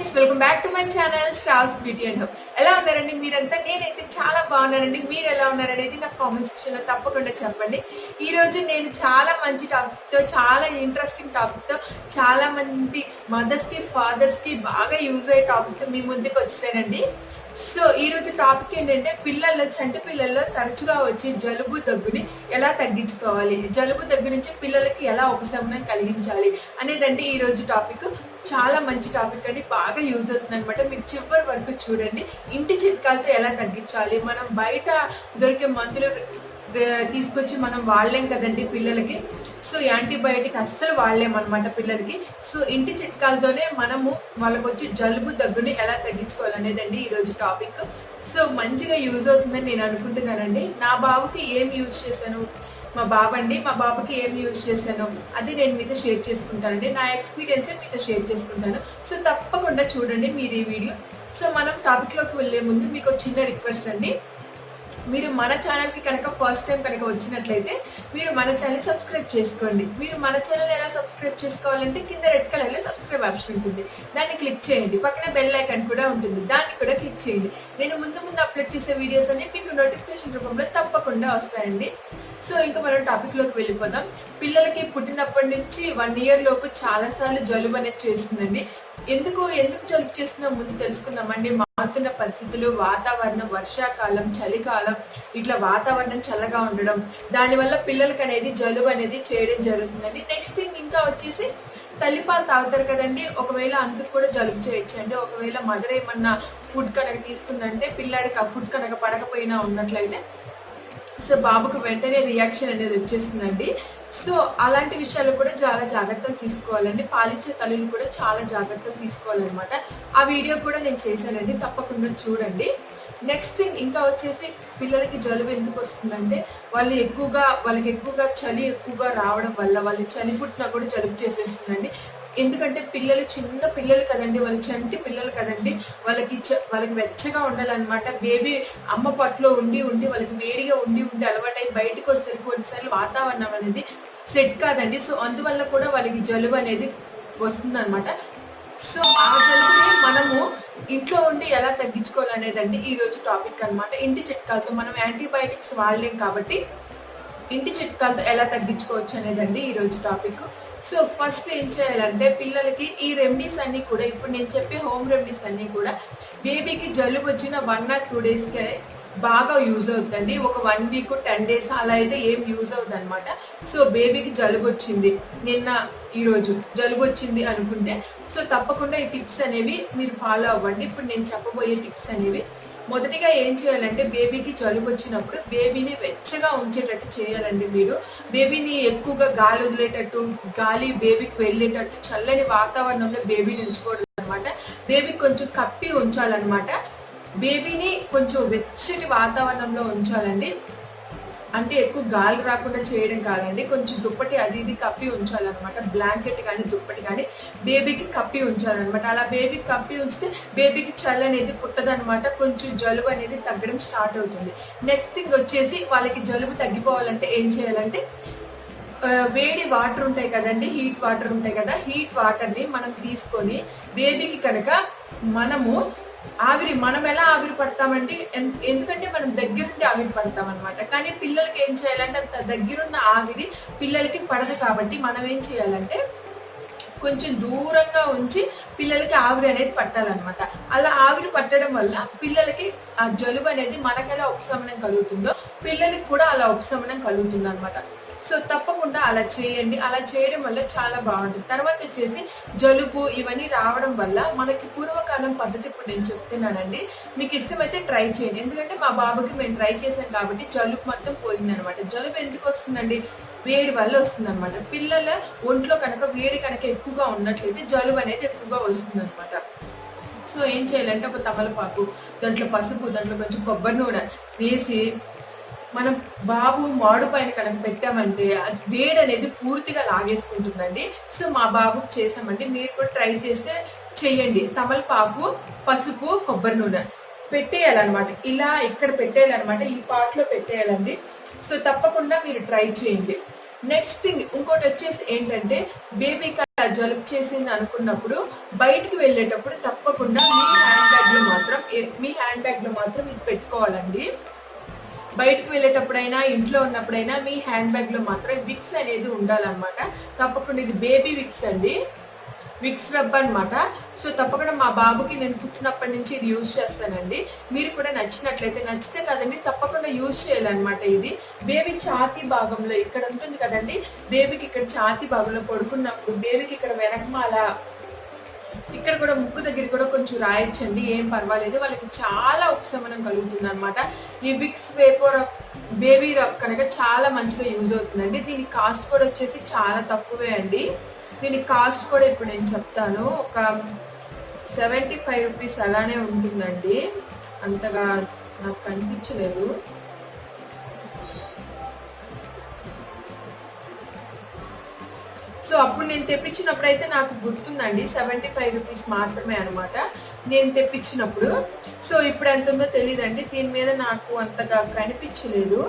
Friends, welcome back to my channel Shravs beauty and home. ఎలా ఉన్నారండి మీరంతా? నేనైతే చాలా బాగున్నానండి. మీరు ఎలా ఉన్నారనేది నాకు కామెంట్ సెక్షన్ లో తప్పకుండా చెప్పండి. ఈ రోజు నేను చాలా మంచి టాపిక్ తో, చాలా ఇంట్రెస్టింగ్ టాపిక్ తో, చాలా మంది మదర్స్ కి ఫాదర్స్ కి బాగా యూజ్ అయ్యే టాపిక్ తో మీ ముందుకు వచ్చానండి. సో ఈ రోజు టాపిక్ ఏంటంటే, చంటి పిల్లల్లో తరచుగా వచ్చే జలుబు దగ్గుని ఎలా తగ్గించుకోవాలి, జలుబు దగ్గు నుంచి పిల్లలకి ఎలా ఉపశమనం కలిగించాలి అనేదండి ఈ రోజు టాపిక్. చాలా మంచి టాపిక్ అండి, బాగా యూజ్ అవుతుంది అనమాట. మీరు చివరి వరకు చూడండి. ఇంటి చిట్కాలతో ఎలా తగ్గించాలి, మనం బయట దొరికే మందులు తీసుకొచ్చి మనం వాడలేం కదండి పిల్లలకి. సో యాంటీబయాటిక్స్ అస్సలు వాడలేం అనమాట పిల్లలకి. సో ఇంటి చిట్కాలతోనే మనము వాళ్ళకి వచ్చి జలుబు దగ్గుని ఎలా తగ్గించుకోవాలనేదండి ఈరోజు టాపిక్. సో మంచిగా యూజ్ అవుతుందని నేను అనుకుంటున్నానండి. నా బాబుకి ఏం యూజ్ చేశాను, మా బాబుకి ఏం యూజ్ చేశాను అది నేను మీతో షేర్ చేసుకుంటానండి. నా ఎక్స్పీరియన్సే మీతో షేర్ చేసుకుంటాను. సో తప్పకుండా చూడండి మీరు ఈ వీడియో. సో మనం టాపిక్లోకి వెళ్ళే ముందు మీకు చిన్న రిక్వెస్ట్ అండి. మీరు మన ఛానల్కి కనుక ఫస్ట్ టైం కనుక వచ్చినట్లయితే మీరు మన ఛానల్ సబ్స్క్రైబ్ చేసుకోండి. మీరు మన ఛానల్ ఎలా సబ్స్క్రైబ్ చేసుకోవాలంటే, కింద రెడ్ కలర్లో సబ్స్క్రైబ్ ఆప్షన్ ఉంటుంది, దాన్ని క్లిక్ చేయండి. పక్కన బెల్ ఐకాన్ కూడా ఉంటుంది, దాన్ని కూడా క్లిక్ చేయండి. నేను ముందు అప్లోడ్ చేసే వీడియోస్ అన్ని మీకు నోటిఫికేషన్ రూపంలో తప్పకుండా వస్తాయండి. సో ఇంకా మనం టాపిక్లోకి వెళ్ళిపోదాం. పిల్లలకి పుట్టినప్పటి నుంచి 1 year లోపు చాలాసార్లు జలుబు అనేది చేస్తుందండి. ఎందుకు జలుబు చేస్తుందో ముందు తెలుసుకుందామండి. మారుతున్న పరిస్థితులు, వాతావరణం, వర్షాకాలం, చలికాలం, ఇట్లా వాతావరణం చల్లగా ఉండడం, దానివల్ల పిల్లలకి అనేది జలుబు అనేది చేయడం జరుగుతుందండి. నెక్స్ట్ థింగ్ ఇంకా వచ్చేసి, తల్లిపాలు తాగుతారు కదండి, ఒకవేళ అందుకు కూడా జలుబు చేయొచ్చు అండి. ఒకవేళ మదర్ ఏమన్నా ఫుడ్ కనుక తీసుకుందంటే, పిల్లాడికి ఆ ఫుడ్ కనుక పడకపోయినా ఉన్నట్లయితే సో బాబుకు వెంటనే రియాక్షన్ అనేది వచ్చేస్తుందండి. సో అలాంటి విషయాలు కూడా చాలా జాగ్రత్తలు తీసుకోవాలండి. పాలిచ్చే తల్లులు కూడా చాలా జాగ్రత్తలు తీసుకోవాలన్నమాట. ఆ వీడియో కూడా నేను చేశానండి, తప్పకుండా చూడండి. నెక్స్ట్ థింగ్ ఇంకా వచ్చేసి, పిల్లలకి జలుబు ఎందుకు వస్తుందంటే, వాళ్ళకి ఎక్కువగా చలి ఎక్కువగా రావడం వల్ల, వాళ్ళు చలి పుట్టినా కూడా జలుబు చేసేస్తుందండి. ఎందుకంటే చిన్న పిల్లలు కదండి, వాళ్ళు చంటి పిల్లలు కదండి, వాళ్ళకి వెచ్చగా ఉండాలన్నమాట. బేబీ అమ్మ పట్లో ఉండి వాళ్ళకి వేడిగా ఉండి అలవాటై బయటకు వచ్చేసరికి కొన్నిసార్లు వాతావరణం అనేది సెట్ కాదండి. సో అందువల్ల కూడా వాళ్ళకి జలుబు అనేది వస్తుందన్నమాట. సో ఆ జలుబుని మనము ఇంట్లో ఉండి ఎలా తగ్గించుకోవాలనేదండి ఈ రోజు టాపిక్ అనమాట. ఇంటి చిట్కాలతో, మనం యాంటీబయాటిక్స్ వాడలేం కాబట్టి ఇంటి చిట్కాలతో ఎలా తగ్గించుకోవచ్చు అనేదండి ఈ రోజు టాపిక్. సో ఫస్ట్ ఏం చేయాలంటే, పిల్లలకి ఈ రెమెడీస్ అన్నీ కూడా, ఇప్పుడు నేను చెప్పే హోమ్ రెమెడీస్ అన్నీ కూడా బేబీకి జలుబు వచ్చిన 1 or 2 daysకే బాగా యూజ్ అవుతుందండి. ఒక 1 week 10 days అలా అయితే ఏం యూజ్ అవుతుంది అనమాట. సో బేబీకి జలుబు వచ్చింది, ఈరోజు జలుబు వచ్చింది అనుకుంటే, సో తప్పకుండా ఈ టిప్స్ అనేవి మీరు ఫాలో అవ్వండి. ఇప్పుడు నేను చెప్పబోయే టిప్స్ అనేవి, మొదటిగా ఏం చేయాలంటే, బేబీకి జలుబు వచ్చినప్పుడు బేబీని వెచ్చగా ఉంచేటట్టు చేయాలండి. మీరు బేబీని ఎక్కువగా గాలి వదిలేటట్టు, గాలి బేబీకి వెళ్ళేటట్టు చల్లని వాతావరణంలో బేబీని ఉంచుకోవడం అనమాట. బేబీకి కొంచెం కప్పి ఉంచాలన్నమాట. బేబీని కొంచెం వెచ్చని వాతావరణంలో ఉంచాలండి. అంటే ఎక్కువ గాలి రాకుండా చేయడం కాదండి, కొంచెం దుప్పటి అది ఇది కప్పి ఉంచాలన్నమాట. బ్లాంకెట్ కానీ దుప్పటి కానీ బేబీకి కప్పి ఉంచాలన్నమాట. అలా బేబీకి కప్పి ఉంచితే బేబీకి చలి అనేది పుట్టదనమాట. కొంచెం జలుబు అనేది తగ్గడం స్టార్ట్ అవుతుంది. నెక్స్ట్ థింగ్ వచ్చేసి, వాళ్ళకి జలుబు తగ్గిపోవాలంటే ఏం చేయాలంటే, వేడి వాటర్ ఉంటాయి కదండి, హీట్ వాటర్ ఉంటాయి కదా, హీట్ వాటర్ని మనం తీసుకొని బేబీకి కనుక మనం ఎలా ఆవిరి పడతామండి, ఎందుకంటే మనం దగ్గరుండి ఆవిరి పడతాం అనమాట. కానీ పిల్లలకి ఏం చేయాలంటే, అంత దగ్గరున్న ఆవిరి పిల్లలకి పడదు. కాబట్టి మనం ఏం చేయాలంటే, కొంచెం దూరంగా ఉంచి పిల్లలకి ఆవిరి అనేది పట్టాలన్నమాట. అలా ఆవిరి పట్టడం వల్ల పిల్లలకి ఆ జలుబు అనేది మనకెలా ఉపశమనం కలుగుతుందో పిల్లలకి కూడా అలా ఉపశమనం కలుగుతుంది అనమాట. సో తప్పకుండా అలా చేయండి. అలా చేయడం వల్ల చాలా బాగుంటుంది. తర్వాత వచ్చేసి, జలుబు ఇవన్నీ రావడం వల్ల మనకి పూర్వకాలం పద్ధతి ఇప్పుడు నేను చెప్తున్నానండి, మీకు ఇష్టమైతే ట్రై చేయండి. ఎందుకంటే మా బాబుకి మేము ట్రై చేసాం కాబట్టి జలుబు మొత్తం పోయింది అనమాట. జలుబు ఎందుకు వస్తుందండి, వేడి వల్ల వస్తుంది అనమాట. పిల్లల ఒంట్లో కనుక వేడి కనుక ఎక్కువగా ఉన్నట్లయితే జలుబు అనేది ఎక్కువగా వస్తుంది అనమాట. సో ఏం చేయాలంటే, ఒక తమలపాకు, దాంట్లో పసుపు, దాంట్లో కొంచెం కొబ్బరి నూనె వేసి మనం బాబు మాడు పైన కనుక పెట్టామంటే వేడి అనేది పూర్తిగా లాగేసుకుంటుందండి. సో మా బాబుకి చేసామండి, మీరు కూడా ట్రై చేస్తే చెయ్యండి. తమలపాకు, పసుపు, కొబ్బరి నూనె పెట్టేయాలన్నమాట. ఇలా ఇక్కడ పెట్టేయాలన్నమాట, ఈ పాట్లో పెట్టేయాలండి. సో తప్పకుండా మీరు ట్రై చేయండి. నెక్స్ట్ థింగ్ ఇంకోటి వచ్చేసి ఏంటంటే, బేబీకి అలా జలుబు చేసింది అనుకున్నప్పుడు బయటికి వెళ్ళేటప్పుడు తప్పకుండా మీ హ్యాండ్ బ్యాగ్ లో మాత్రం ఇది పెట్టుకోవాలండి. బయటకు వెళ్ళేటప్పుడైనా ఇంట్లో ఉన్నప్పుడైనా మీ హ్యాండ్ బ్యాగ్ లో మాత్రం విక్స్ అనేది ఉండాలన్నమాట. తప్పకుండా ఇది బేబీ విక్స్ అండి, విక్స్ రబ్ అనమాట. సో తప్పకుండా మా బాబుకి నేను పుట్టినప్పటి నుంచి ఇది యూజ్ చేస్తానండి. మీరు కూడా నచ్చితే కదండి తప్పకుండా యూజ్ చేయాలన్నమాట. ఇది బేబీ ఛాతీ భాగంలో ఇక్కడ ఉంటుంది కదండి, బేబీకి ఇక్కడ ఛాతీ భాగంలో పడుకున్నప్పుడు బేబీకి ఇక్కడ వెనకమాల ఇక్కడ కూడా ముక్కు దగ్గర కూడా కొంచెం రాయొచ్చండి, ఏం పర్వాలేదు. వాళ్ళకి చాలా ఉపశమనం కలుగుతుంది అనమాట. ఈ విక్స్ వేపోర్ బేబీ రబ్ కనుక చాలా మంచిగా యూజ్ అవుతుందండి. దీని కాస్ట్ కూడా వచ్చేసి చాలా తక్కువే అండి. దీని కాస్ట్ కూడా ఇప్పుడు నేను చెప్తాను, ఒక 75 రూపీస్ అలానే ఉంటుందండి. అంతగా నాకు కనిపించలేదు. సో అప్పుడు నేను తెప్పించినప్పుడు అయితే నాకు గుర్తుందండి, 75 రూపీస్ మాత్రమే అనమాట నేను తెప్పించినప్పుడు. సో ఇప్పుడు ఎంత ఉందో తెలియదండి, దీని మీద నాకు అంతగా కనిపించలేదు.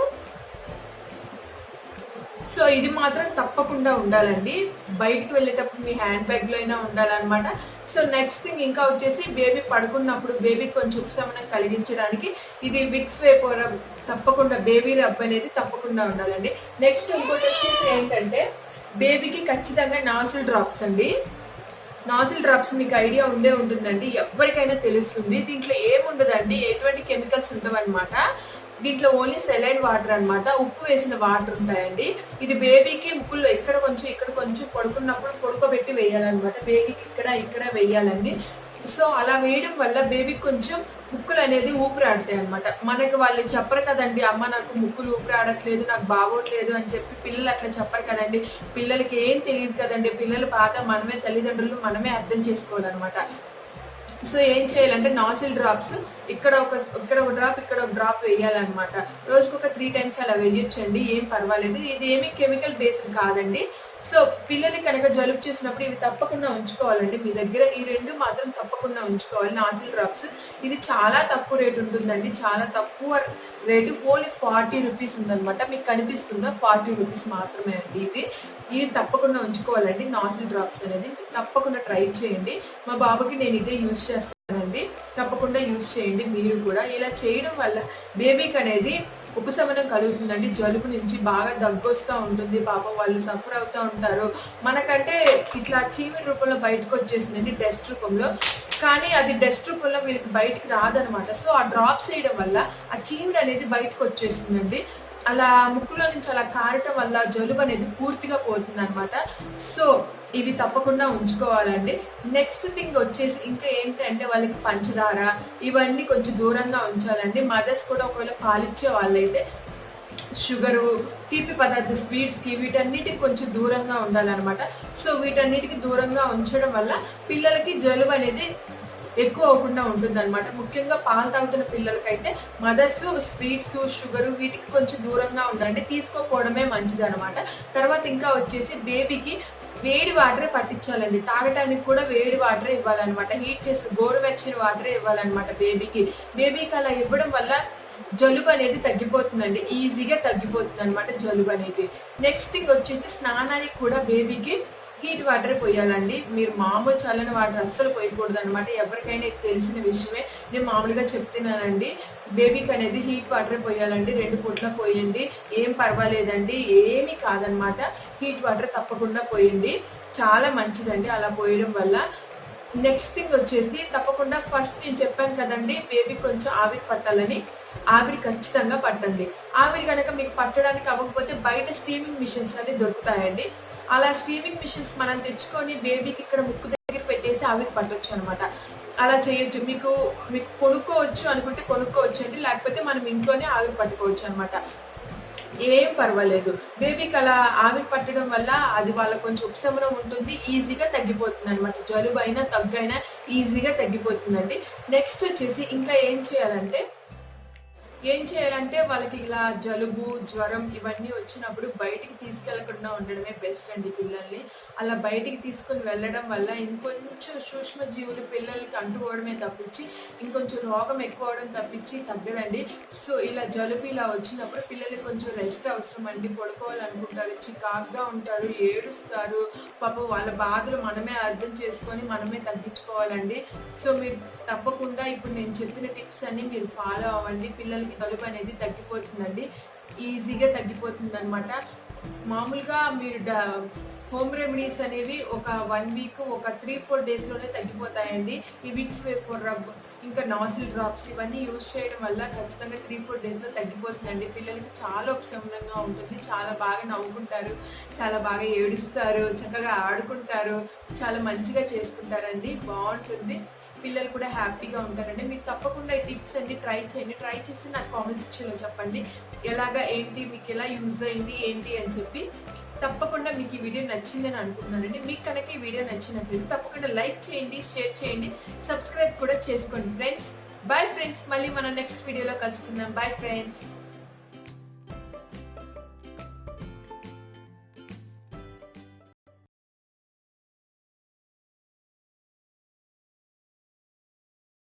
సో ఇది మాత్రం తప్పకుండా ఉండాలండి, బయటికి వెళ్ళేటప్పుడు మీ హ్యాండ్ బ్యాగ్ లో అయినా ఉండాలన్నమాట. సో నెక్స్ట్ థింగ్ ఇంకా వచ్చేసి, బేబీ పడుకున్నప్పుడు బేబీకి కొంచెం ఉపశమనం కలిగించడానికి ఇది విక్స్ వేపోర్ తప్పకుండా బేబీ రబ్ అనేది తప్పకుండా ఉండాలండి. నెక్స్ట్ ఇంకోటి వచ్చేసి ఏంటంటే, బేబీకి ఖచ్చితంగా నాజిల్ డ్రాప్స్ అండి. నాజిల్ డ్రాప్స్ మీకు ఐడియా ఉంటుందండి, ఎవరికైనా తెలుస్తుంది. దీంట్లో ఏముండదండి, ఎటువంటి కెమికల్స్ ఉండవన్నమాట. దీంట్లో ఓన్లీ సెలైన్ వాటర్ అనమాట, ఉప్పు వేసిన వాటర్ ఉంటాయండి. ఇది బేబీకి ముక్కుల్లో ఇక్కడ కొంచెం పడుకున్నప్పుడు పడుకోబెట్టి వేయాలన్నమాట. బేబీకి ఇక్కడ వేయాలండి. సో అలా వేయడం వల్ల బేబీకి కొంచెం ముక్కులు అనేది ఊపిరాడతాయి అనమాట. మనకి వాళ్ళు చెప్పరు కదండి, అమ్మ నాకు ముక్కులు ఊపిరాడట్లేదు, నాకు బాగోట్లేదు అని చెప్పి పిల్లలు అట్లా చెప్పరు కదండి. పిల్లలకి ఏం తెలియదు కదండి, పిల్లల బాధ మనమే తల్లిదండ్రులు మనమే అర్థం చేసుకోవాలన్నమాట. సో ఏం చేయాలంటే, నాజిల్ డ్రాప్స్ ఇక్కడ ఒక డ్రాప్ వేయాలన్నమాట. రోజుకు ఒక 3 టైమ్స్ అలా వేయొచ్చండి, ఏం పర్వాలేదు. ఇది ఏమి కెమికల్ బేస్డ్ కాదండి. సో పిల్లలు కనుక జలుబు చేసినప్పుడు ఇవి తప్పకుండా ఉంచుకోవాలండి మీ దగ్గర. ఈ 2 మాత్రం తప్పకుండా ఉంచుకోవాలి, నాజిల్ డ్రాప్స్. ఇది చాలా తక్కువ రేటు ఉంటుందండి, చాలా తక్కువ రేటు, ఓన్లీ 40 రూపీస్ ఉందన్నమాట. మీకు కనిపిస్తుందా, 40 రూపీస్ మాత్రమే అండి. ఇది తప్పకుండా ఉంచుకోవాలండి, నాజిల్ డ్రాప్స్ అనేది తప్పకుండా ట్రై చేయండి. మా బాబుకి నేను ఇదే యూజ్ చేస్తానండి, తప్పకుండా యూజ్ చేయండి మీరు కూడా. ఇలా చేయడం వల్ల బేబీకి అనేది ఉపశమనం కలుగుతుందండి. జలుబు నుంచి బాగా దగ్గొస్తూ ఉంటుంది, పాపం వాళ్ళు సఫర్ అవుతూ ఉంటారు. మనకంటే ఇట్లా చీమిడి రూపంలో బయటకు వచ్చేసిందండి, డస్ట్ రూపంలో. కానీ అది డస్ట్ రూపంలో వీళ్ళకి బయటికి రాదనమాట. సో ఆ డ్రాప్స్ వేయడం వల్ల ఆ చీమిడి అనేది బయటకు వచ్చేస్తుందండి. అలా ముక్కులో నుంచి అలా కారటం వల్ల జలుబు అనేది పూర్తిగా పోతుంది అనమాట. సో ఇవి తప్పకుండా ఉంచుకోవాలండి. నెక్స్ట్ థింగ్ వచ్చేసి ఇంకా ఏంటంటే, వాళ్ళకి పంచదార ఇవన్నీ కొంచెం దూరంగా ఉంచాలండి. మదర్స్ కూడా ఒకవేళ పాలిచ్చే వాళ్ళైతే షుగరు, తీపి పదార్థ, స్వీట్స్కి వీటన్నిటికి కొంచెం దూరంగా ఉండాలన్నమాట. సో వీటన్నిటికి దూరంగా ఉంచడం వల్ల పిల్లలకి జలుబు అనేది ఎక్కువ అవ్వకుండా ఉంటుంది అనమాట. ముఖ్యంగా పాలు తాగుతున్న పిల్లలకైతే మదర్స్ స్వీట్స్, షుగర్ వీటికి కొంచెం దూరంగా ఉండాలంటే తీసుకోకపోవడమే మంచిది అనమాట. తర్వాత ఇంకా వచ్చేసి బేబీకి వేడి వాటరే పట్టించాలండి, తాగటానికి కూడా వేడి వాటరే ఇవ్వాలన్నమాట. హీట్ చేసిన గోరువెచ్చని వాటరే ఇవ్వాలన్నమాట బేబీకి అలా ఇవ్వడం వల్ల జలుబు అనేది తగ్గిపోతుందండి, ఈజీగా తగ్గిపోతుంది అనమాట జలుబు అనేది. నెక్స్ట్ థింగ్ వచ్చేసి, స్నానానికి కూడా బేబీకి హీట్ వాటర్ పోయాలండి. మీరు మామూలు చల్లని వాటర్ అస్సలు పోయకూడదు అనమాట. ఎవరికైనా తెలిసిన విషయమే, నేను మామూలుగా చెప్తున్నానండి. బేబీకి అనేది హీట్ వాటర్ పోయాలండి, 2 పూట్ల పోయండి, ఏం పర్వాలేదండి, ఏమీ కాదనమాట. హీట్ వాటర్ తప్పకుండా పోయండి, చాలా మంచిదండి అలా పోయడం వల్ల. నెక్స్ట్ థింగ్ వచ్చేసి, తప్పకుండా ఫస్ట్ నేను చెప్పాను కదండి, బేబీ కొంచెం ఆవిరి పట్టాలని, ఆవిరి ఖచ్చితంగా పట్టండి. ఆవిరి కనుక మీకు పట్టడానికి అవ్వకపోతే బయట స్టీమింగ్ మిషన్స్ అని దొరుకుతాయండి. అలా స్టీమింగ్ మిషన్స్ మనం తెచ్చుకొని బేబీకి ఇక్కడ ముక్కు దగ్గర పెట్టేసి ఆవిరి పట్టొచ్చు అనమాట. అలా చేయొచ్చు. మీకు కొనుక్కోవచ్చు అనుకుంటే కొనుక్కోవచ్చు అండి, లేకపోతే మనం ఇంట్లోనే ఆవిరి పట్టుకోవచ్చు అనమాట, ఏం పర్వాలేదు. బేబీకి అలా ఆవిరి పట్టడం వల్ల అది వాళ్ళకి కొంచెం ఉపశమనం ఉంటుంది, ఈజీగా తగ్గిపోతుంది అనమాట. జలుబు అయినా దగ్గైనా ఈజీగా తగ్గిపోతుందండి. నెక్స్ట్ వచ్చేసి ఇంకా ఏం చేయాలంటే, ఏం చేయాలంటే వాళ్ళకి ఇలా జలుబు, జ్వరం ఇవన్నీ వచ్చినప్పుడు బయటికి తీసుకెళ్ళకుండా ఉండడమే బెస్ట్ అండి పిల్లల్ని. అలా బయటికి తీసుకొని వెళ్ళడం వల్ల ఇంకొంచెం సూక్ష్మజీవులు పిల్లలకి అంటుకోవడమే తప్పించి, ఇంకొంచెం రోగం ఎక్కువ అవ్వడం తప్పించి తగ్గదండి. సో, ఇలా జలుబు ఇలా వచ్చినప్పుడు పిల్లలకి కొంచెం రెస్ట్ అవసరం అండి. పడుకోవాలనుకుంటారు, చికాకుగా ఉంటారు, ఏడుస్తారు. పాపం వాళ్ళ బాధలు మనమే అర్థం చేసుకొని మనమే తగ్గించుకోవాలండి. సో, మీరు తప్పకుండా ఇప్పుడు నేను చెప్పిన టిప్స్ అన్ని మీరు ఫాలో అవ్వండి. పిల్లలకి జలుబు అనేది తగ్గిపోతుందండి. ఈజీగా తగ్గిపోతుందనమాట. మామూలుగా మీరు హోమ్ రెమెడీస్ అనేవి ఒక 1 వీక్, ఒక 3, 4 డేస్‌లోనే తగ్గిపోతాయండి. ఈ విక్స్ వేపర్ రబ్, ఇంకా నాజిల్ డ్రాప్స్ ఇవన్నీ యూజ్ చేయడం వల్ల ఖచ్చితంగా 3, 4 డేస్‌లో తగ్గిపోతుందండి. పిల్లలకి చాలా ఉపశమనంగా ఉంటుంది. చాలా బాగా నవ్వుకుంటారు, చాలా బాగా ఏడుస్తారు, చక్కగా ఆడుకుంటారు, చాలా మంచిగా చేసుకుంటారండి. బావుంటుంది. పిల్లలు కూడా హ్యాపీగా ఉంటారండి. మీరు తప్పకుండా ఈ టిప్స్ అన్ని ట్రై చేయండి. ట్రై చేసి నాకు కామెంట్ సెక్షన్‌లో చెప్పండి. ఎలాగా, ఏంటి, మీకు ఎలా యూజ్ అయింది, ఏంటి అని చెప్పి. తప్పకుండా మీకు ఈ వీడియో నచ్చిందని అనుకుంటున్నానండి. మీకు కనుక ఈ వీడియో నచ్చినట్లయితే తప్పకుండా లైక్ చేయండి, షేర్ చేయండి, సబ్స్క్రైబ్ కూడా చేసుకోండి ఫ్రెండ్స్. Bye friends. మళ్ళీ మనం నెక్స్ట్ వీడియోలో కలుసుకుందాం. Bye friends.